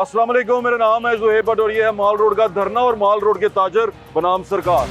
अस्सलाम वालेकुम, मेरा नाम है ज़ुहैब और ये है माल रोड का धरना और माल रोड के ताजर बनाम सरकार।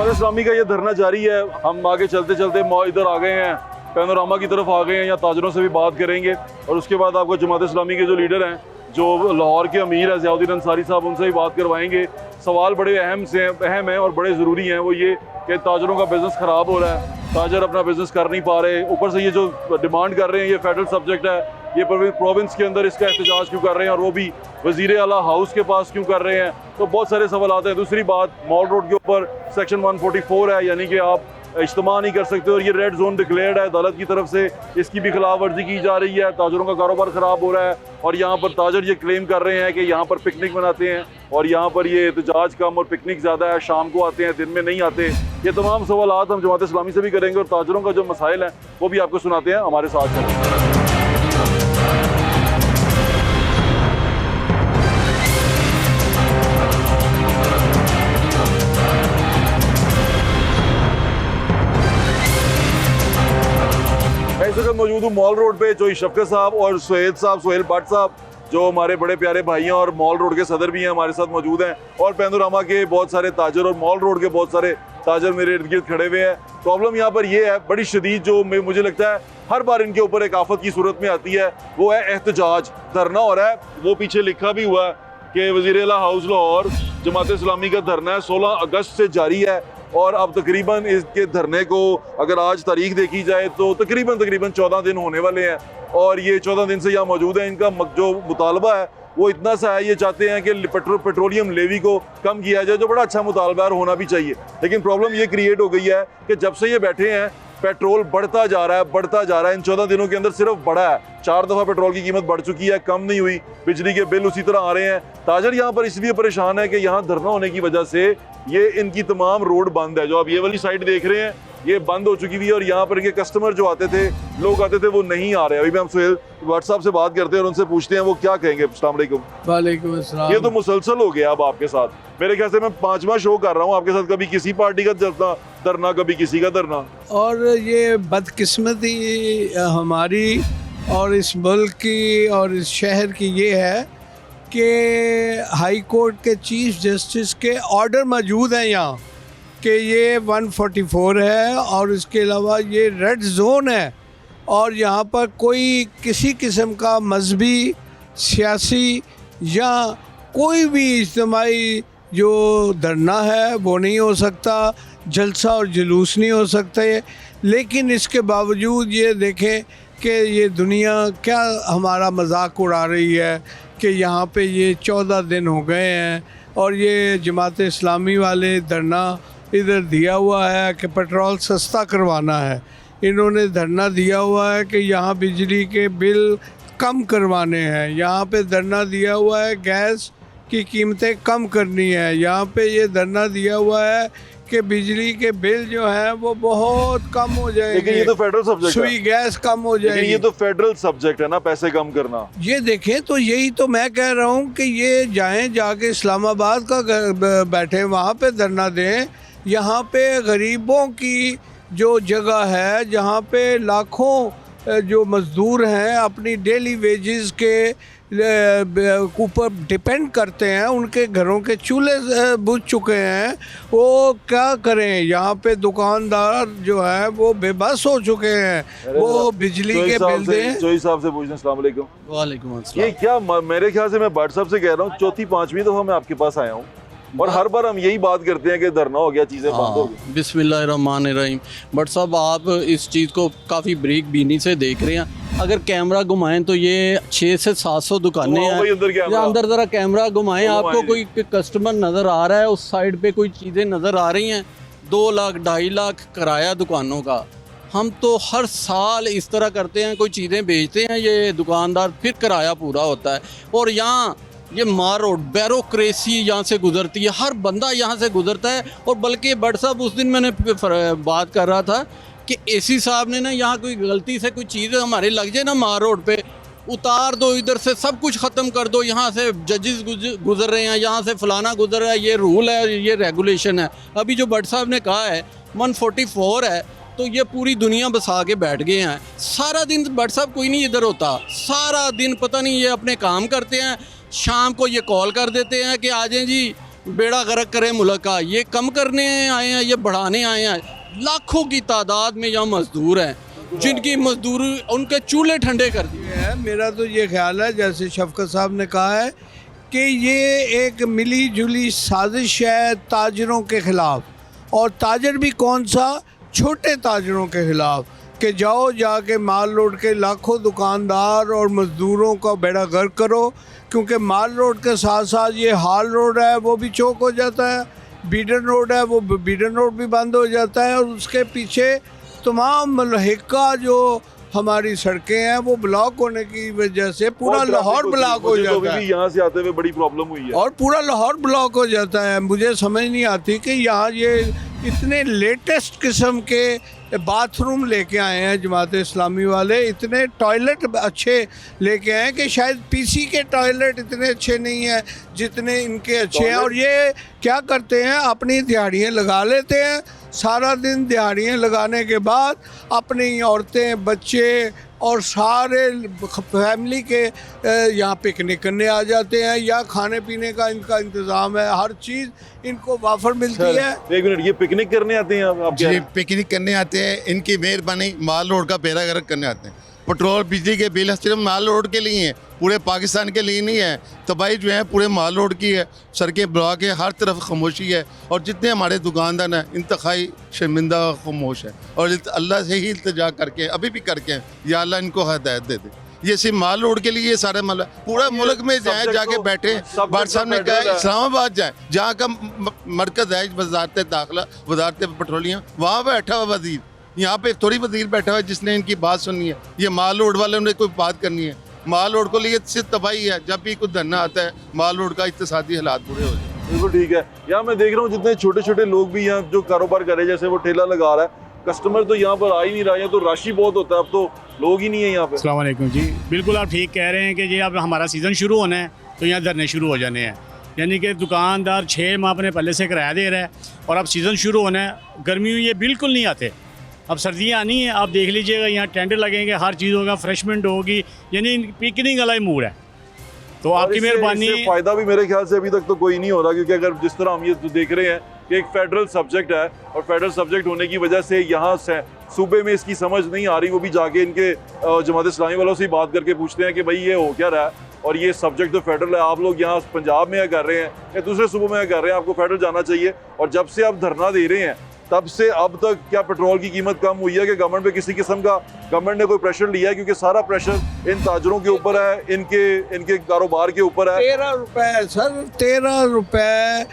इस्लामी का ये धरना जारी है। हम आगे चलते चलते इधर आ गए हैं, पैनोरामा की तरफ आ गए हैं। यहाँ ताजरों से भी बात करेंगे और उसके बाद आपको जमात इस्लामी के जो लीडर हैं, जो लाहौर के अमीर है ज़ियाउद्दीन अंसारी साहब, उनसे भी बात करवाएंगे। सवाल बड़े अहम हैं और बड़े ज़रूरी हैं। वो ये कि ताजरों का बिज़नेस ख़राब हो रहा है, ताजर अपना बिज़नेस कर नहीं पा रहे। ऊपर से ये जो डिमांड कर रहे हैं, ये फेडरल सब्जेक्ट है, ये प्रोविंस के अंदर इसका एहतजाज क्यों कर रहे हैं और वो भी वज़ीर आला हाउस के पास क्यों कर रहे हैं। तो बहुत सारे सवाल आते हैं। दूसरी बात, मॉल रोड के ऊपर सेक्शन 144 है, यानी कि आप इज्तिमा नहीं कर सकते और ये रेड जोन डिक्लेयर्ड है अदालत की तरफ से। इसकी भी खिलाफ वर्जी की जा रही है, ताजरों का कारोबार ख़राब हो रहा है और यहाँ पर ताजर ये क्लेम कर रहे हैं कि यहाँ पर पिकनिक मनाते हैं और यहाँ पर ये एहतजाज कम और पिकनिक ज़्यादा है, शाम को आते हैं, दिन में नहीं आते। ये तमाम सवालात हम जमात इस्लामी से भी करेंगे और ताजरों का जो मसाइल है वो भी आपको सुनाते हैं। हमारे साथ हैं। इस वक्त मौजूद हूँ मॉल रोड पे, जो शफकत साहब और सुहेल भट्ट साहब जो हमारे बड़े प्यारे भाई हैं और मॉल रोड के सदर भी हैं, हमारे साथ मौजूद हैं। और पैनोरामा के बहुत सारे ताजर और मॉल रोड के बहुत सारे ताजर मेरे इर्द गिर्द खड़े हुए हैं। प्रॉब्लम यहाँ पर ये है बड़ी शदीद, जो मुझे लगता है हर बार इनके ऊपर एक आफत की सूरत में आती है, वो है एहतजाज। धरना हो रहा है, वो पीछे लिखा भी हुआ है कि वज़ीर आला हाउस लाहौर जमात इस्लामी का धरना है, 16 अगस्त से जारी है। और अब तकरीबन इसके धरने को अगर आज तारीख देखी जाए तो तकरीबन 14 दिन होने वाले हैं और ये 14 दिन से यहाँ मौजूद है। इनका जो मुतालबा है वो इतना सा है, ये चाहते हैं कि पेट्रोलियम लेवी को कम किया जाए, जो बड़ा अच्छा मुतालबा है और होना भी चाहिए। लेकिन प्रॉब्लम ये क्रिएट हो गई है कि जब से ये बैठे हैं पेट्रोल बढ़ता जा रहा है। इन 14 दिनों के अंदर सिर्फ बढ़ा है। 4 दफ़ा पेट्रोल की कीमत बढ़ चुकी है, कम नहीं हुई। बिजली के बिल उसी तरह आ रहे हैं। ताजर यहाँ पर इसलिए परेशान है कि यहाँ धरना होने की वजह से ये इनकी तमाम रोड बंद है। जो आप ये वाली साइड देख रहे हैं, ये बंद हो चुकी हुई है और यहाँ पर इनके कस्टमर जो आते थे, लोग आते थे, वो नहीं आ रहे। अभी भी हम सुहेल भट्ट साहब से बात करते हैं और उनसे पूछते हैं वो क्या कहेंगे। अस्सलाम वालेकुम। वालेकुम अस्सलाम। ये तो मुसलसल हो गया अब आपके साथ। मेरे ख्याल से मैं 5वां शो कर रहा हूँ आपके साथ, कभी किसी पार्टी का धरना, कभी किसी का धरना। और ये बदकिस्मती हमारी और इस मुल्क की और इस शहर की ये है कि हाई कोर्ट के चीफ जस्टिस के ऑर्डर मौजूद हैं यहाँ कि ये 144 है और इसके अलावा ये रेड जोन है और यहाँ पर कोई किसी किस्म का मजहबी, सियासी या कोई भी इज्तिमाई जो धरना है वो नहीं हो सकता, जलसा और जुलूस नहीं हो सकते। लेकिन इसके बावजूद ये देखें कि ये दुनिया क्या हमारा मजाक उड़ा रही है कि यहाँ पे ये 14 दिन हो गए हैं और ये जमात इस्लामी वाले धरना इधर दिया हुआ है कि पेट्रोल सस्ता करवाना है। इन्होंने धरना दिया हुआ है कि यहाँ बिजली के बिल कम करवाने हैं। यहाँ पे धरना दिया हुआ है गैस की कीमतें कम करनी है। यहाँ पे ये धरना दिया हुआ है कि बिजली के बिल जो है वो बहुत कम हो जाएंगे। लेकिन ये तो फेडरल सब्जेक्ट है। सुई गैस कम हो जाएगी। ये तो फेडरल सब्जेक्ट है ना, पैसे कम करना। ये देखें तो यही तो मैं कह रहा हूँ कि ये जाएं जाके इस्लामाबाद का बैठे वहाँ पे धरना दें। यहाँ पे गरीबों की जो जगह है, जहाँ पे लाखों जो मज़दूर हैं अपनी डेली वेजेस के ऊपर डिपेंड करते हैं, उनके घरों के चूल्हे बुझ चुके हैं, वो क्या करें। यहाँ पे दुकानदार जो है वो बेबस हो चुके हैं, वो बिजली के बिल दें। जोई साहब से पूछना। अस्सलाम वालेकुम। वालेकुम अस्सलाम। ये क्या, मेरे ख्याल से मैं भट्ट साहब से कह रहा हूँ 4-5वीं दफ़ा मैं आपके पास आया हूँ और हर बार हम यही बात करते हैं कि धरना हो गया, चीज़ें बंद हो गई। बिस्मिल्लाहिर्रहमानिर्रहीम। बट साहब आप इस चीज़ को काफ़ी बारीक बीनी से देख रहे हैं। अगर कैमरा घुमाएं तो ये 600 से 700 दुकानें हैं। अंदर ज़रा कैमरा घुमाएं, आपको कोई कस्टमर नज़र आ रहा है, उस साइड पे कोई चीज़ें नज़र आ रही हैं। 2 लाख 2.5 लाख किराया दुकानों का। हम तो हर साल इस तरह करते हैं, कोई चीज़ें बेचते हैं ये दुकानदार, फिर किराया पूरा होता है। और यहाँ ये मार रोड ब्यूरोक्रेसी यहाँ से गुजरती है, हर बंदा यहाँ से गुजरता है। और बल्कि भट्ट साहब उस दिन मैंने बात कर रहा था कि एसी साहब ने ना यहाँ कोई गलती से कोई चीज़ हमारे लग जाए ना मार रोड पे, उतार दो, इधर से सब कुछ ख़त्म कर दो, यहाँ से जजेस गुजर रहे हैं, यहाँ से फलाना गुजर रहा है, ये रूल है, ये रेगुलेशन है। अभी जो भट्ट साहब ने कहा है 144 है, तो ये पूरी दुनिया बसा के बैठ गए हैं। सारा दिन भट्ट साहब कोई नहीं इधर होता, सारा दिन पता नहीं ये अपने काम करते हैं, शाम को ये कॉल कर देते हैं कि आ जाएं जी, बेड़ा गर्क करें मुल्क का। ये कम करने आए हैं, ये बढ़ाने आए हैं। लाखों की तादाद में यहाँ मजदूर हैं जिनकी मजदूरी उनके चूल्हे ठंडे कर दिए है। मेरा तो ये ख्याल है, जैसे शफकत साहब ने कहा है, कि ये एक मिली जुली साजिश है ताजरों के ख़िलाफ़, और ताजर भी कौन सा, छोटे ताजरों के ख़िलाफ़, कि जाओ जाके माल रोड के लाखों दुकानदार और मज़दूरों का बेड़ा गर्क करो, क्योंकि माल रोड के साथ साथ ये हाल रोड है वो भी चौक हो जाता है, बीडन रोड है वो बीडन रोड भी बंद हो जाता है, और उसके पीछे तमाम लहिका जो हमारी सड़कें हैं वो ब्लॉक होने की वजह से पूरा लाहौर ब्लॉक हो जाता है। यहाँ से आते हुए बड़ी प्रॉब्लम हुई है और पूरा लाहौर ब्लॉक हो जाता है। मुझे समझ नहीं आती कि यहाँ ये इतने लेटेस्ट किस्म के बाथरूम लेके आए हैं जमात इस्लामी वाले, इतने टॉयलेट अच्छे लेके आए हैं कि शायद पीसी के टॉयलेट इतने अच्छे नहीं हैं जितने इनके अच्छे हैं। और ये क्या करते हैं, अपनी दिहाड़ियाँ लगा लेते हैं, सारा दिन दिहाड़ियाँ लगाने के बाद अपनी औरतें, बच्चे और सारे फैमिली के यहाँ पिकनिक करने आ जाते हैं, या खाने पीने का इनका इंतज़ाम है, हर चीज़ इनको वाफर मिलती है। एक मिनट, ये पिकनिक करने आते हैं आप? जी, पिकनिक करने आते हैं, इनकी मेहरबानी माल रोड का बेड़ा गर्क करने आते हैं। पेट्रोल बिजली के बिल सिर्फ माल रोड के लिए हैं, पूरे पाकिस्तान के लिए नहीं है। तबाही जो है पूरे माल रोड की है, सड़कें ब्लॉक है, हर तरफ खामोशी है, और जितने हमारे दुकानदार हैं इंतहाई शर्मिंदा खामोश है। और अल्लाह से ही इल्तिजा करके अभी भी करके हैं, या अल्लाह इनको हिदायत दे दे। ये सिर्फ माल रोड के लिए सारे पूरा मुल्क में जाए, जाके बैठे। भट्ट साहब ने कहा इस्लामाबाद जाए, जहाँ का मरकज़ है वजारत दाखिला, वजारत पेट्रोलियम, वहाँ बैठा हुआ वजीर। यहाँ पे थोड़ी वजीर बैठा हुआ है जिसने इनकी बात सुननी है। ये माल रोड वालों ने कोई बात करनी है? माल रोड को लिए सिर्फ तबाही है। जब भी कुछ धरना आता है माल रोड का इक्तिसादी हालात बुरे हो जाए। बिल्कुल ठीक है। यहाँ मैं देख रहा हूँ जितने छोटे छोटे लोग भी यहाँ जो कारोबार कर रहे हैं, जैसे वो ठेला लगा रहा है, कस्टमर तो यहाँ पर आ ही नहीं रहा है, तो राशि बहुत होता है, अब तो लोग ही नहीं है यहाँ पे। अस्सलाम वालेकुम जी, बिल्कुल आप ठीक कह रहे हैं कि जी अब हमारा सीज़न शुरू होना है तो यहाँ धरने शुरू हो जाने हैं। यानी कि दुकानदार 6 माह अपने पहले से किराया दे रहा है, और अब सीज़न शुरू होना है। गर्मियों ये बिल्कुल नहीं आते, अब सर्दियाँ आनी है। आप देख लीजिएगा यहाँ टेंडर लगेंगे, हर चीज़ होगा, फ्रेशमेंट होगी, यानी पिकनिक वाला ही मूड है। तो आपकी मेहरबानी। फ़ायदा भी मेरे ख्याल से अभी तक तो कोई नहीं हो रहा, क्योंकि अगर जिस तरह हम ये देख रहे हैं कि एक फेडरल सब्जेक्ट है, और फेडरल सब्जेक्ट होने की वजह से यहाँ से सूबे में इसकी समझ नहीं आ रही। वो भी जाके इनके जमात इस्लामी वालों से बात करके पूछते हैं कि भाई ये हो क्या रहा है, और ये सब्जेक्ट तो फेडरल है, आप लोग यहाँ पंजाब में कर रहे हैं या दूसरे सूबों में कर रहे हैं, आपको फेडरल जाना चाहिए। और जब से आप धरना दे रहे हैं तब से अब तक क्या पेट्रोल की कीमत कम हुई है कि गवर्नमेंट पे किसी किस्म का गवर्नमेंट ने कोई प्रेशर लिया है? क्योंकि सारा प्रेशर इन ताजरों के ऊपर है, इनके कारोबार के ऊपर है। 13 रुपये सर, 13 रुपये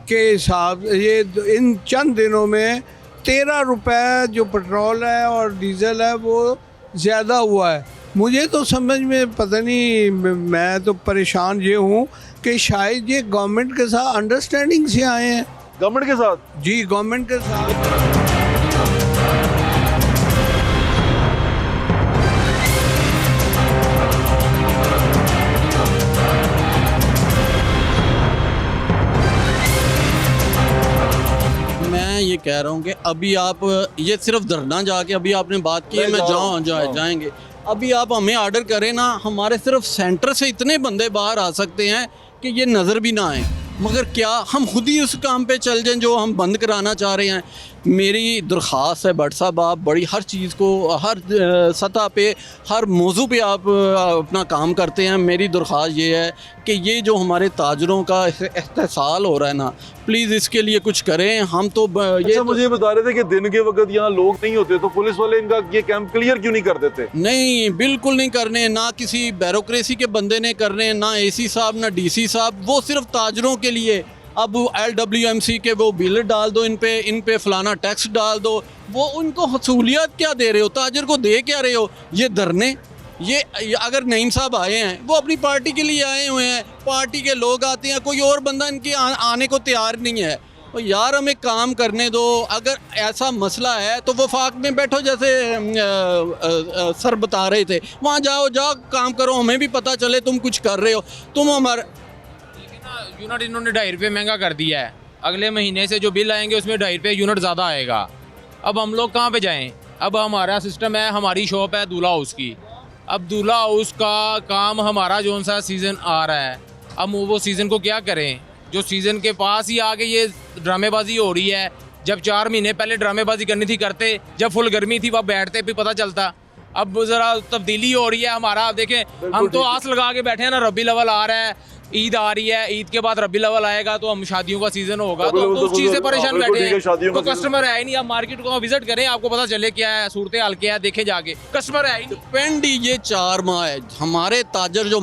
के हिसाब ये इन चंद दिनों में 13 रुपये जो पेट्रोल है और डीजल है वो ज़्यादा हुआ है। मुझे तो समझ में पता नहीं, मैं तो परेशान ये हूँ कि शायद ये गवर्नमेंट के साथ अंडरस्टैंडिंग से आए हैं। गवर्नमेंट के साथ? जी, गवर्नमेंट के साथ। मैं ये कह रहा हूँ कि अभी आप ये सिर्फ धरना जाके अभी आपने बात की है, मैं जाएंगे। अभी आप हमें ऑर्डर करें ना, हमारे सिर्फ सेंटर से इतने बंदे बाहर आ सकते हैं कि ये नज़र भी ना आए, मगर क्या हम खुद ही उस काम पे चल जाएं जो हम बंद कराना चाह रहे हैं। मेरी दरख्वास्त है भट्ट साहब, आप बड़ी हर चीज़ को हर सतह पे हर मौजू पे आप अपना काम करते हैं। मेरी दरख्वास्त ये है कि ये जो हमारे ताजरों का इस्तेसाल हो रहा है ना, प्लीज़ इसके लिए कुछ करें। हम तो ये मुझे बता रहे थे कि दिन के वक्त यहाँ लोग नहीं होते, तो पुलिस वाले इनका ये कैंप क्लियर क्यों नहीं कर देते? नहीं, बिल्कुल नहीं करने, ना किसी ब्यूरोक्रेसी के बंदे ने करने, ना एसी साहब ना डीसी साहब, वो सिर्फ ताजरों के लिए। अब LWMC के वो बिल डाल दो, इन पे फलाना टैक्स डाल दो, वो उनको हसूलियत क्या दे रहे हो, ताजर को दे क्या रहे हो? ये धरने, ये अगर नईम साहब आए हैं वो अपनी पार्टी के लिए आए हुए हैं, पार्टी के लोग आते हैं, कोई और बंदा इनके आने को तैयार नहीं है। तो यार हमें काम करने दो। अगर ऐसा मसला है तो वफाक में बैठो, जैसे सर बता रहे थे, वहाँ जाओ काम करो, हमें भी पता चले तुम कुछ कर रहे हो। तुम हमारे यूनिट इन्होंने 2.5 रुपये महंगा कर दिया है, अगले महीने से जो बिल आएंगे उसमें 2.5 रुपये यूनिट ज़्यादा आएगा। अब हम लोग कहाँ पे जाएं? अब हमारा सिस्टम है, हमारी शॉप है दूल्हा हाउस की। अब दूल्हा हाउस का काम हमारा जो सा सीज़न आ रहा है, अब वो सीज़न को क्या करें? जो सीज़न के पास ही आके ये ड्रामेबाजी हो रही है। जब 4 महीने पहले ड्रामेबाजी करनी थी करते, जब फुल गर्मी थी वह बैठते भी पता चलता। अब ज़रा तब्दीली हो रही है हमारा। अब देखें, हम तो आस लगा के बैठे हैं ना, रबी अव्वल आ रहा है, ईद आ रही है, ईद के बाद रबी अव्वल आएगा तो हम शादियों का सीज़न होगा, तो हम तो उस चीज़ से परेशान बैठे हैं। तो कस्टमर है ही नहीं। आप मार्केट को विजिट करें, आपको पता चले क्या है सूरत हाल, क्या है, देखे जाके, कस्टमर है ही नहीं। डिपेंड ये 4 माह है हमारे ताजर जो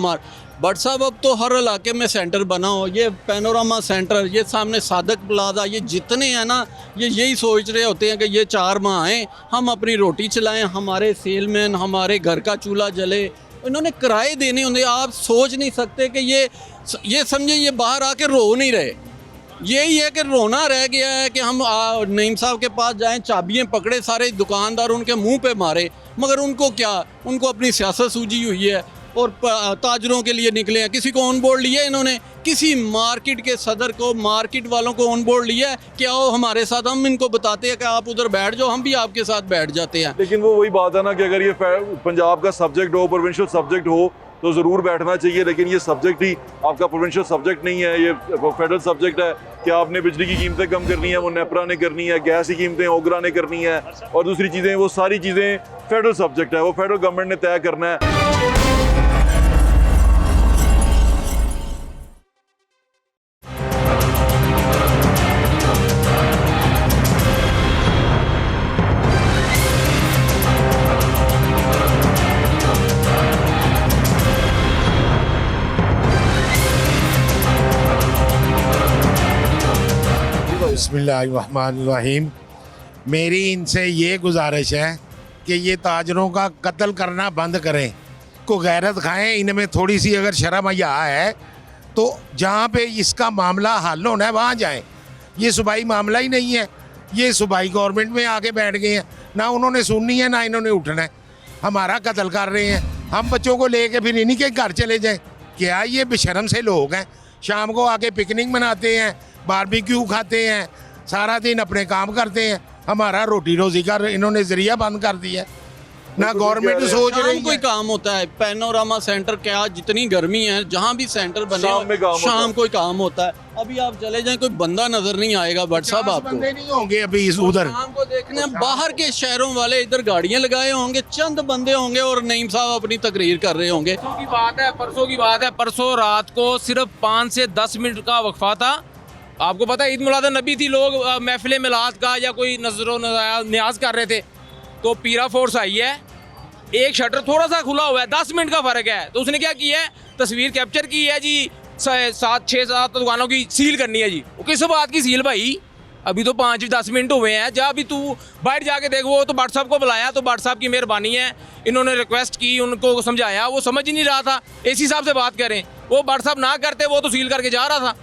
बट साहब अब तो हर इलाके में सेंटर बना हो, ये पैनोरामा सेंटर, ये सामने सादक प्लाजा, ये जितने हैं ना, ये यही सोच रहे होते हैं कि ये 4 माह आएँ, हम अपनी रोटी चलाएं, हमारे सेलमैन, हमारे घर का चूल्हा जले। इन्होंने किराए देने होंगे। आप सोच नहीं सकते कि ये समझे ये बाहर आके रो नहीं रहे। यही है कि रोना रह गया है कि हम नईम साहब के पास जाएं, चाबियाँ पकड़े, सारे दुकानदार उनके मुंह पे मारे, मगर उनको क्या, उनको अपनी सियासत सूझी हुई है और ताजरों के लिए निकले हैं। किसी को ऑन बोर्ड लिया इन्होंने, किसी मार्केट के सदर को, मार्केट वालों को ऑन बोर्ड लिया है कि आओ हमारे साथ, हम इनको बताते हैं कि आप उधर बैठ जाओ, हम भी आपके साथ बैठ जाते हैं। लेकिन वो वही बात है ना कि अगर ये पंजाब का सब्जेक्ट हो, प्रोविंशियल सब्जेक्ट हो, तो ज़रूर बैठना चाहिए। लेकिन ये सब्जेक्ट ही आपका प्रोविंशियल सब्जेक्ट नहीं है, ये फेडरल सब्जेक्ट है कि आपने बिजली की कीमतें कम करनी है, वो नेपरा ने करनी है, गैस की कीमतें ओगरा ने करनी है, और दूसरी चीज़ें, वो सारी चीज़ें फेडरल सब्जेक्ट है, वो फेडरल गवर्नमेंट ने तय करना है। बिस्मिल्लाहिर्रहमानिर्रहीम। मेरी इनसे ये गुजारिश है कि ये ताजरों का कत्ल करना बंद करें, को गैरत खाएं। इनमें थोड़ी सी अगर शर्म हया है तो जहाँ पे इसका मामला हल होना है वहाँ जाएं। ये सूबाई मामला ही नहीं है, ये सूबाई गवर्नमेंट में आके बैठ गए हैं, ना उन्होंने सुननी है ना इन्होंने उठना है, हमारा कत्ल कर रहे हैं। हम बच्चों को लेके फिर इन्हीं के घर चले जाएं? क्या ये बेशर्म से लोग हैं? शाम को आके पिकनिक मनाते हैं, बारबेक्यू खाते हैं, सारा दिन अपने काम करते हैं, हमारा रोटी रोजी का इन्होंने जरिया बंद कर दिया। ना गवर्नमेंट सोच रही है। कोई काम होता है पैनोरामा सेंटर, क्या जितनी गर्मी है, जहाँ भी सेंटर बने शाम कोई काम होता है। अभी आप चले जाएं, कोई बंदा नजर नहीं आएगा बट साहब आपको, बंदे नहीं होंगे अभी इस उधर शाम को देखने। बाहर के शहरों वाले इधर गाड़ियां लगाए होंगे, चंद बंदे होंगे और नईम साहब अपनी तकरीर कर रहे होंगे। परसों की बात है, परसों रात को सिर्फ 5 से 10 मिनट का वक्फा था। आपको पता है ईद मिलाद नबी थी, लोग महफिल मिलाद का या कोई नजरो न्याज कर रहे थे, तो पीरा फोर्स आई है, एक शटर थोड़ा सा खुला हुआ है, 10 मिनट का फ़र्क है, तो उसने क्या किया है, तस्वीर कैप्चर की है जी, 6-7 दुकानों की सील करनी है जी। वो किस बात की सील भाई? अभी तो 5-10 मिनट हुए हैं, जब अभी तू बाहर जाके देख, वो तो भट्ट साहब को बुलाया, तो भट्ट साहब की मेहरबानी है, इन्होंने रिक्वेस्ट की, उनको समझाया, वो समझ ही नहीं रहा था। एसी साहब से बात करें, वो भट्ट साहब ना करते, वो तो सील करके जा रहा था।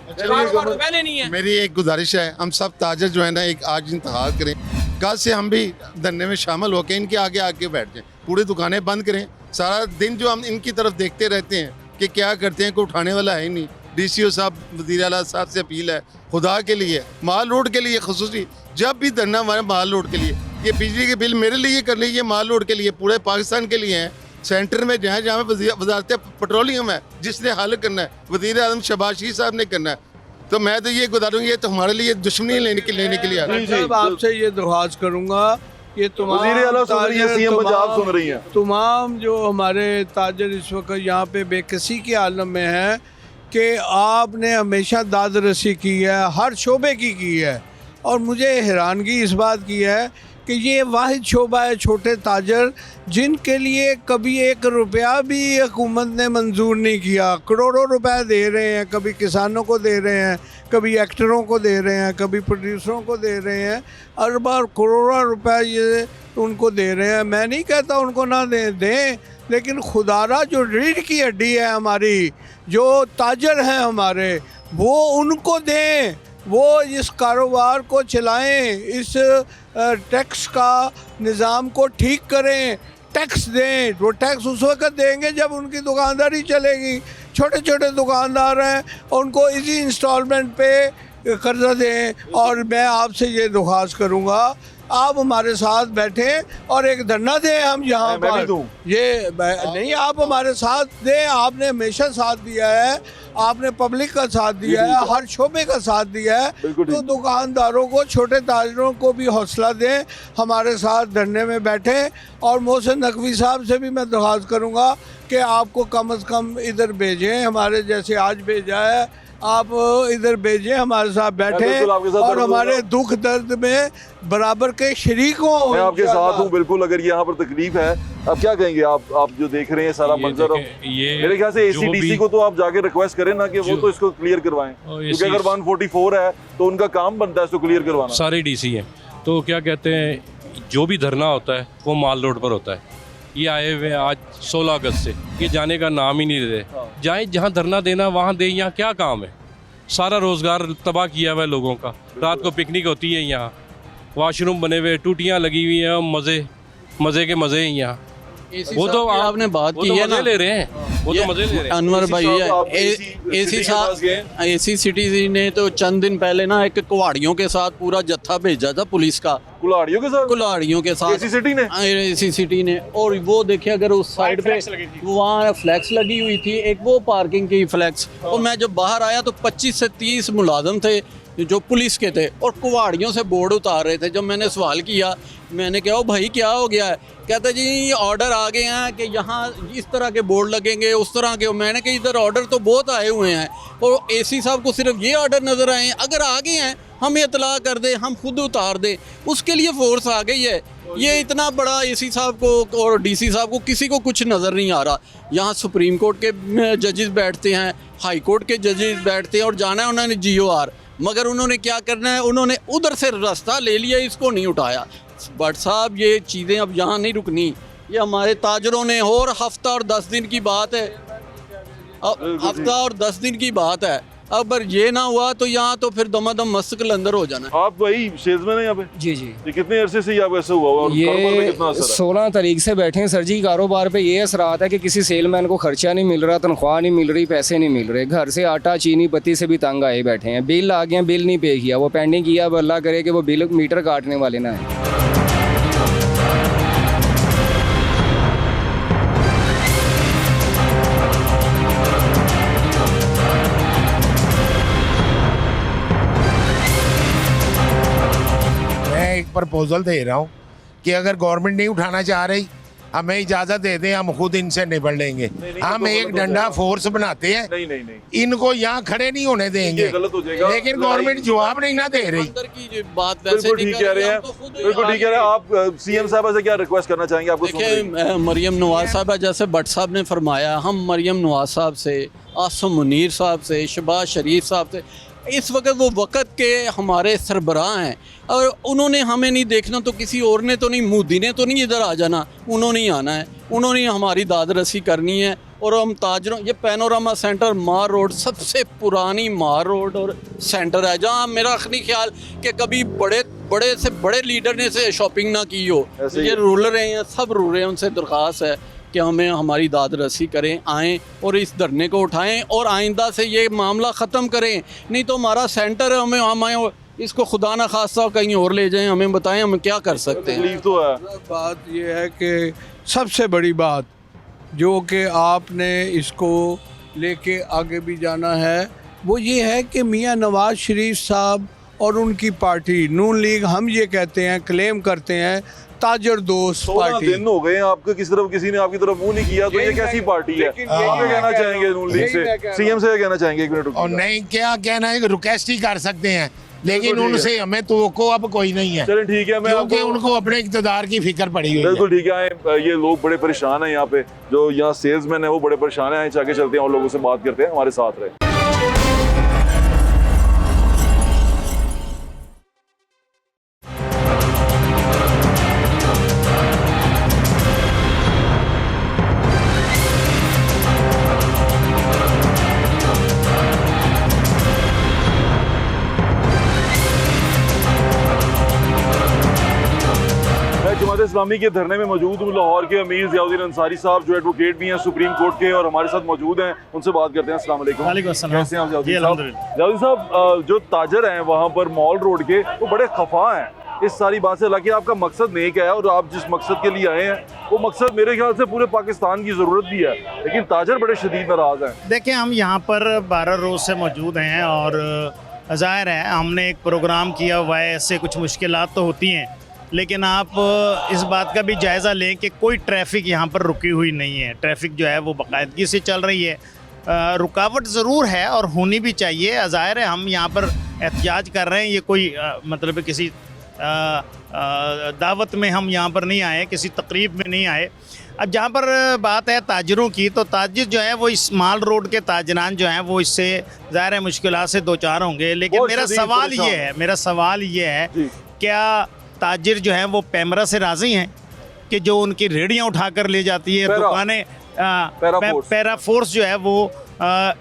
पहले नहीं है। मेरी एक गुजारिश है, हम सब ताजर जो है ना, एक आज इंतखाब करें, कल से हम भी धरने में शामिल होकर इनके आगे आके बैठ जाएं, पूरी दुकानें बंद करें। सारा दिन जो हम इनकी तरफ देखते रहते हैं कि क्या करते हैं, कोई उठाने वाला है ही नहीं। DCO साहब, वज़ीर आला साहब से अपील है, खुदा के लिए, माल रोड के लिए खुसूसी, जब भी धरना हमारे माल रोड के लिए, ये बिजली के बिल मेरे लिए कर लीजिए, माल रोड के लिए, पूरे पाकिस्तान के लिए हैं। सेंटर में जहाँ जहाँ वज़ारत पेट्रोलियम है, जिसने हल करना है, वज़ीर आज़म शहबाज शरीफ साहब ने करना है, तो मैं तो ये गुजारूंगी, ये तो हमारे लिए दुश्मनी लेने के लिए आ रहा है। आपसे ये दरख्वास्त करूँगा, ये तमाम जो हमारे ताजर इस वक्त यहाँ पे बेकसी के आलम में है कि आपने हमेशा दाद रसी की है, हर शोबे की है, और मुझे हैरानगी इस बात की है कि ये वाहिद शोबा है छोटे ताजर जिनके लिए कभी 1 रुपया भी हुकूमत ने मंजूर नहीं किया। करोड़ों रुपए दे रहे हैं, कभी किसानों को दे रहे हैं, कभी एक्टरों को दे रहे हैं, कभी प्रोड्यूसरों को दे रहे हैं, अरबा करोड़ों रुपए ये उनको दे रहे हैं। मैं नहीं कहता उनको ना दें, लेकिन खुदारा जो रीढ़ की हड्डी है हमारी, जो ताजर हैं हमारे, वो उनको दें, वो इस कारोबार को चलाएं, इस टैक्स का निज़ाम को ठीक करें, टैक्स दें। वो टैक्स उस वक्त देंगे जब उनकी दुकानदारी चलेगी। छोटे छोटे दुकानदार हैं, उनको इसी इंस्टॉलमेंट पे कर्जा दें। और मैं आपसे ये दरख्वास्त करूँगा, आप हमारे साथ बैठें और एक धरना दें हम यहाँ मैं भी पर। दूं। ये नहीं, आप हमारे साथ दें। आपने हमेशा साथ दिया है, आपने पब्लिक का साथ दिया है, हर शोबे का साथ दिया है। बिल्कुल तो ठीक। दुकानदारों को, छोटे ताजरों को भी हौसला दें, हमारे साथ धरने में बैठें। और मोहसिन नकवी साहब से भी मैं दरख्वास्त करूँगा कि आपको कम से कम इधर भेजें, हमारे जैसे आज भेजा है, आप इधर भेजें, हमारे साथ बैठें बिल्कुल आपके साथ और दर्द हमारे होगा। दुख दर्द में बराबर के शरीक हों। मैं आपके साथ इंशाअल्लाह। हूँ बिल्कुल। अगर यहाँ पर तकलीफ है, अब क्या कहेंगे आप जो देख रहे हैं सारा मंजर? मेरे ख्याल से ACDC को तो आप जाके रिक्वेस्ट करें ना कि वो तो इसको क्लियर करवाएं, क्योंकि अगर 144 है तो उनका काम बनता है इसको क्लियर करवाना। सारे DC हैं, तो क्या कहते हैं, जो भी धरना होता है वो माल रोड पर होता है। ये आए हुए हैं आज 16 अगस्त से, ये जाने का नाम ही नहीं ले रहे। जाए जहाँ धरना देना वहाँ दें, यहाँ क्या काम है? सारा रोज़गार तबाह किया हुआ है लोगों का। रात को पिकनिक होती है यहाँ, वॉशरूम बने हुए, टूटियाँ लगी हुई हैं, मज़े के मज़े हैं यहाँ। वो तो आपने बात की है ना, मज़े ले रहे हैं, वो तो मज़े ले रहे हैं। अनवर भाई साहब, आप AC के पास गए? साहब, AC सिटी ने तो चंद दिन पहले ना एक कुहाड़ियों के साथ पूरा जत्था भेजा था पुलिस का, कुल्हाड़ियों के साथ? कुल्हाड़ियों के साथ AC सिटी ने? AC सिटी ने। और वो देखिए, अगर उस साइड पे वहाँ फ्लैक्स लगी हुई थी, एक वो पार्किंग की फ्लैक्स, और मैं जब बाहर आया तो 25 से 30 मुलाजम थे जो पुलिस के थे और कुहाड़ियों से बोर्ड उतार रहे थे। जब मैंने सवाल किया, मैंने कहा, ओ भाई क्या हो गया है? कहते जी ये ऑर्डर आ गए हैं कि यहाँ इस तरह के बोर्ड लगेंगे, उस तरह के। मैंने कहा इधर ऑर्डर तो बहुत आए हुए हैं और AC साहब को सिर्फ ये ऑर्डर नज़र आए हैं। अगर आ गए हैं हमें इतला कर दे, हम खुद उतार दें, उसके लिए फोर्स आ गई है। ये इतना बड़ा AC साहब को और DC साहब को किसी को कुछ नज़र नहीं आ रहा। यहाँ सुप्रीम कोर्ट के जजेस बैठते हैं, हाई कोर्ट के जजेस बैठते हैं और जाना है उन्होंने GOR, मगर उन्होंने क्या करना है, उन्होंने उधर से रास्ता ले लिया, इसको नहीं उठाया। बट साहब ये चीज़ें अब यहाँ नहीं रुकनी, ये हमारे ताजरों ने। और हफ्ता और 10 दिन की बात है, हफ्ता और 10 दिन की बात है। अगर ये ना हुआ तो यहाँ तो फिर दमादम मस्त कलंदर हो जाना। आप भाई सेल्समैन हैं यहाँ पे? जी जी। ये कितने अरसे से यहाँ ऐसा हुआ और कारोबार में ये कितना असर है? 16 तारीख से बैठे हैं सर जी। कारोबार पे ये असरात है कि किसी सेलमैन को खर्चा नहीं मिल रहा, तनख्वाह नहीं मिल रही, पैसे नहीं मिल रहे। घर से आटा चीनी पत्ती से भी तंग आए बैठे हैं। बिल आ गए, बिल नहीं पे किया, वो पेंडिंग किया। अब अल्लाह करे कि वो बिल मीटर काटने वाले ना है। एक प्रपोजल दे रहा हूँ कि अगर गवर्नमेंट नहीं उठाना चाह रही, हमें इजाज़त दे दें, हम खुद इनसे निपट लेंगे। हम एक डंडा फोर्स बनाते हैं, नहीं इनको यहाँ खड़े नहीं होने देंगे, ये गलत हो जाएगा। लेकिन गवर्नमेंट जवाब नहीं ना दे रही। अंदर की जो बात वैसे बिल्कुल ठीक कह रहे हैं, बिल्कुल ठीक कह रहे हैं आप। CM साहब से क्या रिक्वेस्ट करना चाहेंगे? आपको सुन रही हैं। देखिए, मरियम नवाज साहब, जैसे भट्ट साहब ने फरमाया, हम मरियम नवाज साहब से, आसम मुनीर साहब से, शहबाज शरीफ साहब से, इस वक्त वो वक़्त के हमारे सरबराह हैं और उन्होंने हमें नहीं देखना तो किसी और ने तो नहीं, मोदी ने तो नहीं इधर आ जाना, उन्होंने ही आना है, उन्होंने हमारी दाद रसी करनी है। और हम ताजरों, ये पैनोरामा सेंटर मार रोड सबसे पुरानी मार रोड और सेंटर है, जहाँ मेरा नहीं ख्याल कि कभी बड़े से बड़े लीडर ने से शॉपिंग ना की हो। ये रूरल हैं, सब रूरल हैं, उनसे दरख्वास्त है कि हमें हमारी दाद रसी करें, आएँ और इस धरने को उठाएं और आइंदा से ये मामला ख़त्म करें। नहीं तो हमारा सेंटर है, हम इसको खुदा न खास्ता कहीं और ले जाएं, हमें बताएं हम क्या कर सकते हैं। तकलीफ तो है। बात यह है कि सबसे बड़ी बात जो कि आपने इसको लेके आगे भी जाना है, वो ये है कि मियां नवाज शरीफ साहब और उनकी पार्टी नून लीग, हम ये कहते हैं, क्लेम करते हैं ताजर दोस्त 16 पार्टी। दिन हो गए आपके किसी ने आपकी तरफ मुंह नहीं किया, तो ये कैसी पार्टी है? आप क्या कहना चाहेंगे नून लीग से? CM से क्या कहना चाहेंगे? एक मिनट और नहीं, क्या कहना है, रिक्वेस्ट ही कर सकते हैं, लेकिन उनसे हमें तो अब कोई नहीं है। चलें ठीक है, मैं क्योंकि उनको अपने इक़्तिदार की फिक्र पड़ी हुई है। बिल्कुल ठीक है। ये लोग बड़े परेशान हैं यहाँ पे, जो यहाँ सेल्समैन है वो बड़े परेशान हैं। आगे चलते हैं और लोगों से बात करते हैं, हमारे साथ रहे। इस्लामी के धरने में मौजूद हूँ। लाहौर के अमीर ज़ियाउद्दीन अंसारी साहब जो एडवोकेट भी हैं सुप्रीम कोर्ट के और हमारे साथ मौजूद हैं, उनसे बात करते हैं। अस्सलाम वालेकुम। कैसे हैं आप ज़ियाउद्दीन साहब? ज़ियाउद्दीन साहब, जो ताजर हैं वहाँ पर मॉल रोड के, वो बड़े खफा हैं इस सारी बात से। हालांकि आपका मकसद नेक है और आप जिस मकसद के लिए आए हैं वो मकसद मेरे ख्याल से पूरे पाकिस्तान की ज़रूरत भी है, लेकिन ताजर बड़े शदीद नाराज़ हैं। देखिए, हम यहाँ पर 12 रोज़ से मौजूद हैं और ज़ाहिर है हमने एक प्रोग्राम किया हुआ है, ऐसे कुछ मुश्किलात तो होती हैं, लेकिन आप इस बात का भी जायज़ा लें कि कोई ट्रैफिक यहाँ पर रुकी हुई नहीं है। ट्रैफिक जो है वो बाकायदगी से चल रही है। रुकावट ज़रूर है और होनी भी चाहिए। ज़ाहिर है हम यहाँ पर एहतजाज कर रहे हैं, ये कोई मतलब किसी दावत में हम यहाँ पर नहीं आए, किसी तकरीब में नहीं आए। अब जहाँ पर बात है ताजरों की, तो ताजिर जो है वो इस माल रोड के ताजरान जो हैं वो इससे ज़ाहिर है मुश्किलात से दो चार होंगे, लेकिन मेरा सवाल ये है क्या ताजिर जो हैं वो पैमरा से राज़ी हैं कि जो उनकी रेहड़ियाँ उठा कर ले जाती है दुकानें, पैरा फोर्स जो है वो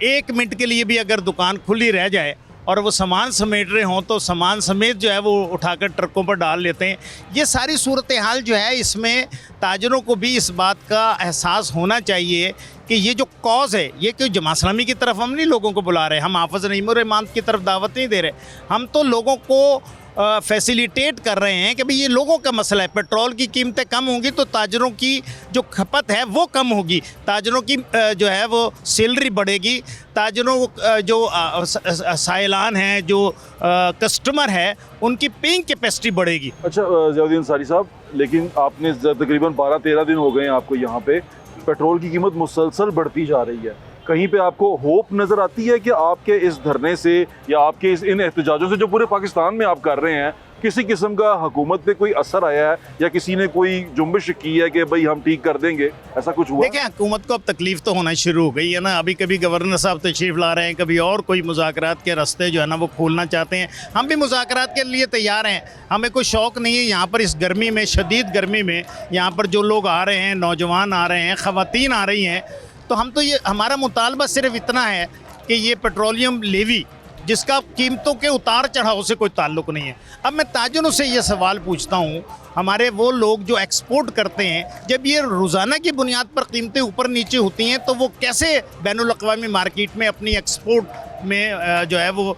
1 मिनट के लिए भी अगर दुकान खुली रह जाए और वो सामान समेट रहे हों तो सामान समेत जो है वो उठाकर ट्रकों पर डाल लेते हैं। ये सारी सूरत हाल जो है, इसमें ताजरों को भी इस बात का एहसास होना चाहिए कि ये जो कॉज़ है, ये कोई जमात इस्लामी की तरफ हम नहीं लोगों को बुला रहे, हम हाफ़िज़ नईम उर रहमान की तरफ दावत नहीं दे रहे, हम तो लोगों को फैसिलिटेट कर रहे हैं कि भाई ये लोगों का मसला है। पेट्रोल की कीमतें कम होंगी तो ताजरों की जो खपत है वो कम होगी, ताजरों की जो है वो सैलरी बढ़ेगी, ताजरों जो साइलान हैं, जो कस्टमर है, उनकी पेइंग कैपेसिटी बढ़ेगी। अच्छा ज़ियाउद्दीन अंसारी साहब, लेकिन आपने तकरीबन 12-13 दिन हो गए हैं आपको यहाँ पे, पेट्रोल की कीमत मुसलसल बढ़ती जा रही है। कहीं पे आपको होप नज़र आती है कि आपके इस धरने से या आपके इन एहतजाजों से जो पूरे पाकिस्तान में आप कर रहे हैं, किसी किस्म का हुकूमत पे कोई असर आया है या किसी ने कोई जुम्बिश की है कि भाई हम ठीक कर देंगे, ऐसा कुछ हुआ? देखिए, हुकूमत को अब तकलीफ तो होना शुरू हो गई है ना। अभी कभी गवर्नर साहब तशरीफ़ ला रहे हैं, कभी और कोई मुज़ाकरात के रास्ते जो है ना वो खोलना चाहते हैं। हम भी मुज़ाकरात के लिए तैयार हैं, हमें कोई शौक़ नहीं है यहाँ पर इस गर्मी में, शदीद गर्मी में यहाँ पर जो लोग आ रहे हैं, नौजवान आ रहे हैं, ख़वातीन आ रही हैं, तो हम तो ये हमारा मुतालबा सिर्फ इतना है कि ये पेट्रोलियम लेवी जिसका कीमतों के उतार चढ़ाव से कोई ताल्लुक़ नहीं है। अब मैं ताजरों से ये सवाल पूछता हूँ, हमारे वो लोग जो एक्सपोर्ट करते हैं, जब ये रोज़ाना की बुनियाद पर कीमतें ऊपर नीचे होती हैं तो वो कैसे बैनुल अक़वामी मार्केट में अपनी एक्सपोर्ट में जो है वो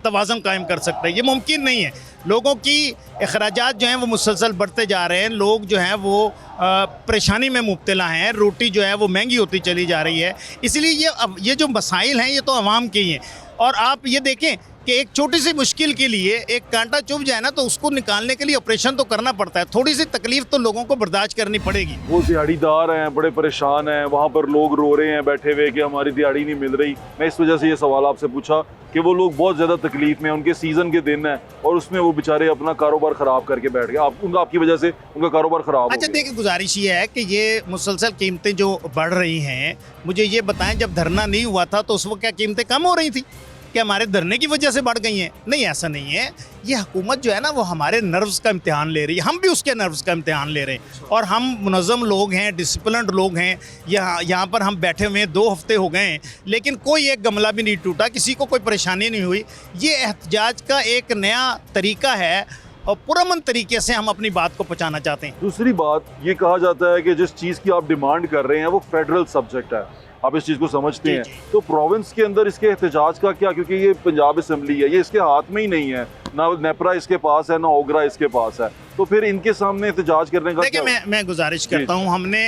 तवाज़ुन कायम कर सकते हैं? ये मुमकिन नहीं है। लोगों की अखराजात जो हैं वो मुसलसल बढ़ते जा रहे हैं, लोग जो हैं वो परेशानी में मुब्तला हैं, रोटी जो है वो महंगी होती चली जा रही है। इसलिए ये जो मसाइल हैं ये तो आवाम के ही हैं। और आप ये देखें कि एक छोटी सी मुश्किल के लिए एक कांटा चुभ जाए ना तो उसको निकालने के लिए ऑपरेशन तो करना पड़ता है। थोड़ी सी तकलीफ तो लोगों को बर्दाश्त करनी पड़ेगी। वो दिहाड़ीदार हैं, बड़े परेशान हैं, वहाँ पर लोग रो रहे हैं बैठे हुए कि हमारी दिहाड़ी नहीं मिल रही। मैं इस वजह से ये सवाल आपसे पूछा कि वो लोग बहुत ज़्यादा तकलीफ में, उनके सीज़न के दिन हैं और उसमें वो बेचारे अपना कारोबार ख़राब करके बैठ गए। आपकी वजह से उनका कारोबार ख़राब। अच्छा देखिए, गुजारिश ये है कि ये मुसलसल कीमतें जो बढ़ रही हैं, मुझे ये बताएं जब धरना नहीं हुआ था तो उस वक्त क्या कीमतें कम हो रही थी? कि हमारे धरने की वजह से बढ़ गई हैं? नहीं, ऐसा नहीं है। ये हुकूमत जो है ना वो हमारे नर्व्स का इम्तिहान ले रही है, हम भी उसके नर्व्स का इम्तिहान ले रहे हैं। और हम मुनज़्ज़म लोग हैं, डिसिप्लिन्ड लोग हैं। यहाँ पर हम बैठे हुए हैं 2 हफ्ते हो गए हैं, लेकिन कोई एक गमला भी नहीं टूटा, किसी को कोई परेशानी नहीं हुई। ये एहतजाज का एक नया तरीका है और पुरअमन तरीके से हम अपनी बात को पहुँचाना चाहते हैं। दूसरी बात ये कहा जाता है कि जिस चीज़ की आप डिमांड कर रहे हैं वो फेडरल सब्जेक्ट है, आप इस चीज़ को समझते हैं, तो प्रोविंस के अंदर इसके एहतजाज का क्या? क्योंकि ये पंजाब असम्बली है, ये इसके हाथ में ही नहीं है, ना नेपरा इसके पास है, ना ओगरा इसके पास है, तो फिर इनके सामने एहतजाज करने का? देखिए, मैं गुजारिश करता हूँ, हमने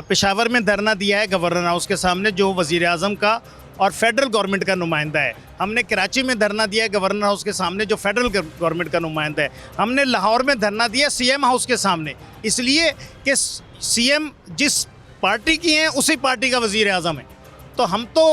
पेशावर में धरना दिया है गवर्नर हाउस के सामने जो वज़ीर आज़म का और फेडरल गवर्नमेंट का नुमाइंदा है। हमने कराची में धरना दिया है गवर्नर हाउस के सामने जो फेडरल गवर्नमेंट का नुमाइंदा है। हमने लाहौर में धरना दिया CM हाउस के सामने, इसलिए कि CM जिस पार्टी की हैं उसी पार्टी का वज़ीर आज़म है। तो हम तो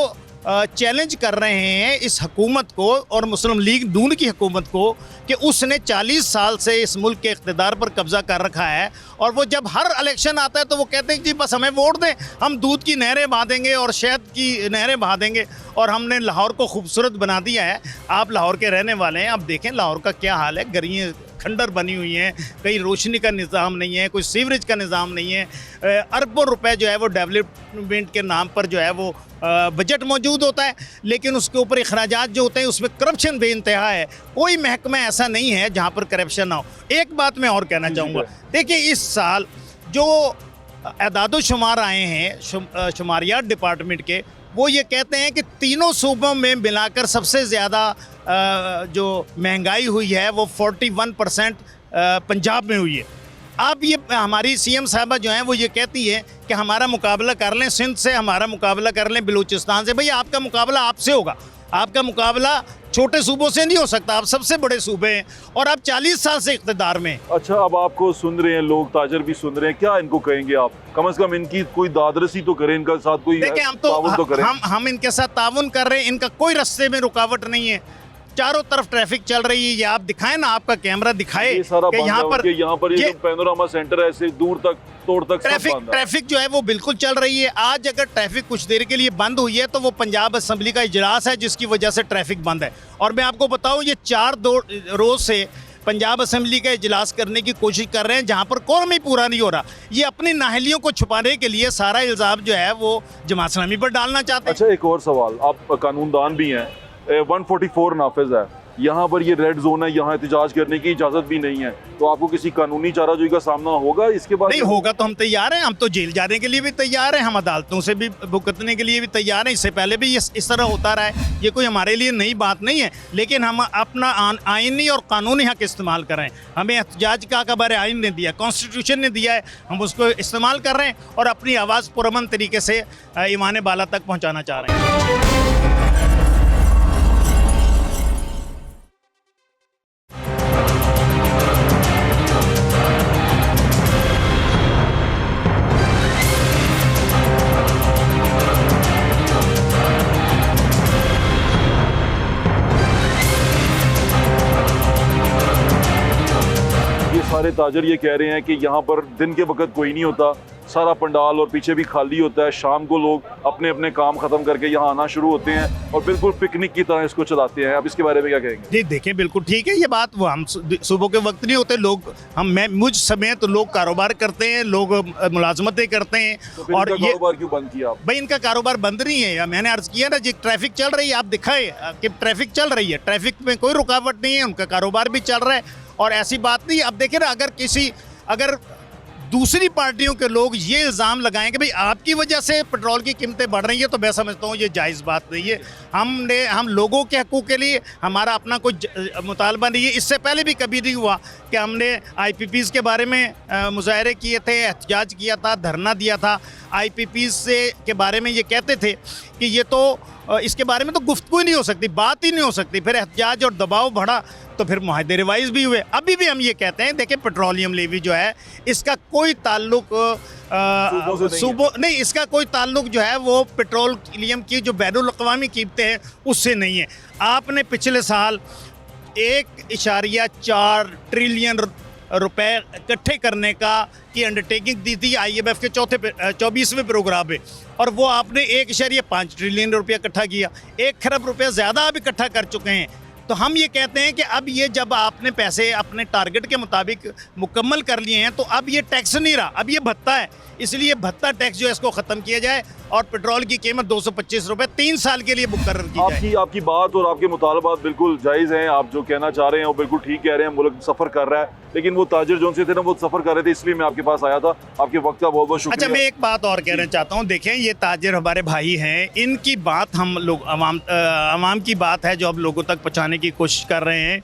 चैलेंज कर रहे हैं इस हुकूमत को और मुस्लिम लीग नून की हुकूमत को कि उसने 40 साल से इस मुल्क के इक़्तिदार पर कब्ज़ा कर रखा है और वो जब हर इलेक्शन आता है तो वो कहते हैं कि बस हमें वोट दें, हम दूध की नहरें बहा देंगे और शहद की नहरें बहा देंगे और हमने लाहौर को खूबसूरत बना दिया है। आप लाहौर के रहने वाले हैं, अब देखें लाहौर का क्या हाल है। गलियाँ खंडर बनी हुई हैं, कहीं रोशनी का निज़ाम नहीं है, कोई सीवरेज का निज़ाम नहीं है। अरबों रुपए जो है वो डेवलपमेंट के नाम पर जो है वो बजट मौजूद होता है, लेकिन उसके ऊपर अखराजात जो होते हैं उसमें करप्शन बेइंतहा है। कोई महकमा ऐसा नहीं है जहाँ पर करप्शन ना हो। एक बात मैं और कहना चाहूँगा, देखिए इस साल जो एदाद शुमार आए हैं शुमारियात डिपार्टमेंट के, वो ये कहते हैं कि तीनों सूबों में मिलाकर सबसे ज़्यादा जो महंगाई हुई है वो 41% पंजाब में हुई है। अब ये हमारी सीएम साहबा जो हैं वो ये कहती है कि हमारा मुकाबला कर लें सिंध से, हमारा मुकाबला कर लें बलूचिस्तान से। भैया आपका मुकाबला आपसे होगा, आपका मुकाबला छोटे सूबों से नहीं हो सकता। आप सबसे बड़े सूबे हैं और आप 40 साल से इक़्तिदार में। अच्छा, अब आपको सुन रहे हैं लोग, ताजर भी सुन रहे हैं, क्या इनको कहेंगे आप? कम से कम इनकी कोई दादरसी तो करें, इनका साथ कोई देखिए ताउन तो करें। हम इनके साथ ताउन कर रहे हैं, इनका कोई रास्ते में रुकावट नहीं है, चारों तरफ ट्रैफिक चल रही है। ये आप दिखाएं ना, आपका कैमरा दिखाए ये सारा कि यहाँ पर ये पैनोरामा सेंटर है, ऐसे दूर तक तोड़ तक ट्रैफिक जो है वो बिल्कुल चल रही है। आज अगर ट्रैफिक कुछ देर के लिए बंद हुई है तो वो पंजाब असम्बली का इजलास है जिसकी वजह से ट्रैफिक बंद है। और मैं आपको बताऊं, ये 4 रोज से पंजाब असम्बली का इजलास करने की कोशिश कर रहे हैं जहां पर कोरम ही पूरा नहीं हो रहा। ये अपनी नाहलियों को छुपाने के लिए सारा इल्ज़ाम जो है वो जमात इस्लामी पर डालना चाहते हैं। अच्छा, एक और सवाल, आप कानूनदान भी हैं, 144 नाफिज है, यहाँ पर ये रेड जोन है, यहाँ एहतजाज करने की इजाज़त भी नहीं है, तो आपको किसी कानूनी चाराजोई का सामना होगा इसके बाद? नहीं होगा तो हम तैयार हैं, हम तो जेल जाने के लिए भी तैयार हैं, हम अदालतों से भी भुगतने के लिए भी तैयार हैं। इससे पहले भी इस तरह होता रहा है, ये कोई हमारे लिए नई बात नहीं है। लेकिन हम अपना आइनी और कानूनी हक इस्तेमाल कर रहे हैं। हमें एहतजाज का खबर आइन ने दिया, कॉन्स्टिट्यूशन ने दिया है, हम उसको इस्तेमाल कर रहे हैं और अपनी आवाज़ पुरअमन तरीके से ईमान बाला तक पहुँचाना चाह रहे हैं। सारे ताजर ये कह रहे हैं कि यहाँ पर दिन के वक्त कोई नहीं होता, सारा पंडाल और पीछे भी खाली होता है। शाम को लोग अपने अपने काम खत्म करके यहाँ आना शुरू होते हैं और बिल्कुल पिकनिक की तरह इसको चलाते हैं। आप इसके बारे में क्या कहेंगे? जी देखिए, बिल्कुल ठीक है ये बात। वो हम सुबह के वक्त नहीं होते लोग, मुझ समेत लोग कारोबार करते हैं, लोग मुलाजमतें करते हैं। तो और ये कारोबार क्यों बंद किया? भाई इनका कारोबार बंद नहीं है, मैंने अर्ज किया ना जी, ट्रैफिक चल रही है, आप दिखाए कि ट्रैफिक चल रही है, ट्रैफिक में कोई रुकावट नहीं है, उनका कारोबार भी चल रहा है और ऐसी बात नहीं। अब देखिए ना, अगर दूसरी पार्टियों के लोग ये इल्ज़ाम लगाएं कि भाई आपकी वजह से पेट्रोल की कीमतें बढ़ रही हैं, तो मैं समझता हूँ ये जायज़ बात नहीं है। हम लोगों के हकूक़ के लिए हमारा अपना कोई मुतालबा नहीं है। इससे पहले भी कभी नहीं हुआ कि हमने IPPs के बारे में मुजाहरे किए थे, एहतजाज किया था, धरना दिया था। IPPs के बारे में ये कहते थे कि ये तो इसके बारे में तो गुफ्तगू ही नहीं हो सकती, बात ही नहीं हो सकती। फिर एहतजाज और दबाव बढ़ा तो फिर मुआहदे रिवाइज भी हुए। अभी भी हम ये कहते हैं, देखिए पेट्रोलियम लेवी जो है इसका कोई ताल्लुक सूबों नहीं, इसका कोई ताल्लुक जो है वो पेट्रोलियम की जो बैनुल अक़वामी कीमतें हैं उससे नहीं है। आपने पिछले साल 1.4 ट्रिलियन रुपए इकट्ठे करने की अंडरटेकिंग दी थी IMF के 24वें प्रोग्राम में, और वो आपने 1.5 ट्रिलियन रुपया इकट्ठा किया। 1 खरब रुपया ज़्यादा आप इकट्ठा कर चुके हैं। तो हम ये कहते हैं कि अब ये जब आपने पैसे अपने टारगेट के मुताबिक मुकम्मल कर लिए हैं तो अब ये टैक्स नहीं रहा, अब ये भत्ता है। इसलिए भत्ता टैक्स जो है इसको ख़त्म किया जाए और पेट्रोल की कीमत 225 रुपये 3 साल के लिए मुकर्रर की जाए। आपकी बात और आपके मुतालबात बिल्कुल जायज़ हैं। आप जो कहना चाह रहे हैं वो बिल्कुल ठीक कह रहे हैं। मुल्क सफ़र कर रहा है, लेकिन वो ताजर जो से थे ना वो सफ़र कर रहे थे, इसलिए मैं आपके पास आया था। आपके वक्त का बहुत बहुत शुक्रिया। अच्छा, मैं एक बात और कहना चाहता हूँ। देखें, ये ताजर हमारे भाई हैं, इनकी बात हम लोग अवाम की बात है जो अब लोगों तक पहुँचाने की कोशिश कर रहे हैं।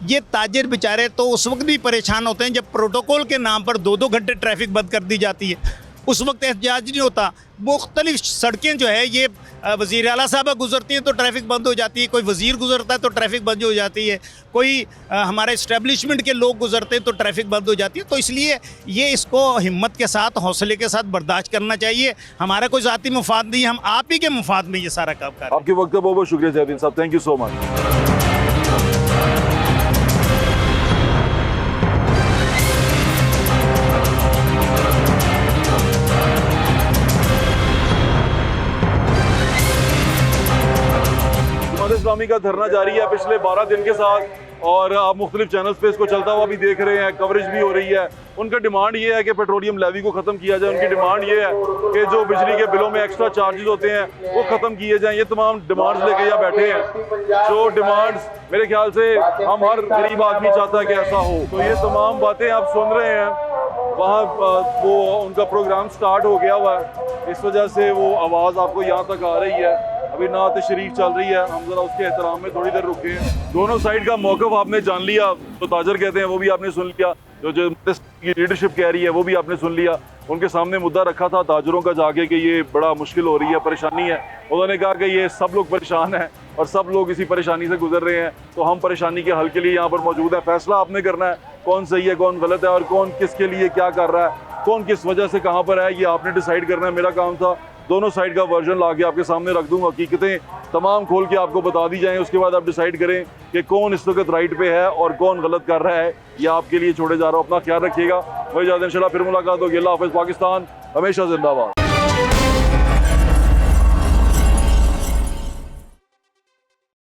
ये ताजर बेचारे तो उस वक्त भी परेशान होते हैं जब प्रोटोकॉल के नाम पर 2-2 घंटे ट्रैफिक बंद कर दी जाती है, उस वक्त एहतजाज नहीं होता। मुख्तलिफ सड़कें जो है ये वज़ीर आला साहबा गुजरती हैं तो ट्रैफिक बंद हो जाती है, कोई वज़ीर गुजरता है तो ट्रैफिक बंद हो जाती है, कोई हमारे इस्टेब्लिशमेंट के लोग गुजरते हैं तो ट्रैफिक बंद हो जाती है। तो इसलिए ये इसको हिम्मत के साथ, हौसले के साथ बर्दाश्त करना चाहिए। हमारा कोई ज़ाती मुफाद नहीं है, हम आप ही के मुफाद में ये सारा काम कर रहे हैं। आपके वक्त का बहुत बहुत शुक्रिया ज़ैनुद्दीन साहब, थैंक यू सो मच। इस्लामी का धरना जारी है पिछले 12 दिन के साथ। और आप मुख्तलिफ चैनल्स पे इसको चलता हुआ भी देख रहे हैं, कवरेज भी हो रही है। उनका डिमांड ये है कि पेट्रोलियम लेवी को ख़त्म किया जाए। उनकी डिमांड ये है कि जो बिजली के बिलों में एक्स्ट्रा चार्जेस होते हैं वो ख़त्म किए जाएँ। ये तमाम डिमांड्स लेके यहाँ बैठे हैं। जो डिमांड्स मेरे ख्याल से हम हर गरीब आदमी चाहता है कि ऐसा हो। तो ये तमाम बातें आप सुन रहे हैं। वहाँ वो उनका प्रोग्राम स्टार्ट हो गया हुआ है, इस वजह से वो आवाज़ आपको यहाँ तक आ रही है। अभी नात शरीफ चल रही है, हम ज़रा उसके एहतराम में थोड़ी देर रुके हैं। दोनों साइड का मौक़िफ़ आपने जान लिया, जो ताजर कहते हैं वो भी आपने सुन लिया, जो लीडरशिप कह रही है वो भी आपने सुन लिया। उनके सामने मुद्दा रखा था ताजरों का जाके कि ये बड़ा मुश्किल हो रही है, परेशानी है। उन्होंने कहा कि ये सब लोग परेशान हैं और सब लोग इसी परेशानी से गुजर रहे हैं, तो हम परेशानी के हल के लिए यहाँ पर मौजूद हैं। फैसला आपने करना है, कौन सही है कौन गलत है और कौन किसके लिए क्या कर रहा है, कौन किस वजह से कहाँ पर है, ये आपने डिसाइड करना है। मेरा काम था दोनों साइड का वर्जन ला के आपके सामने रख दूंगा, हकीकतें तमाम खोल के आपको बता दी जाएँ। उसके बाद आप डिसाइड करें कि कौन इस वक्त राइट पे है और कौन गलत कर रहा है। ये आपके लिए छोड़े जा रहा हूँ। अपना ख्याल रखिएगा। वही ज़्यादा इंशाल्लाह फिर मुलाकात होगी। अल्लाह हाफ़िज़। पाकिस्तान हमेशा जिंदाबाद।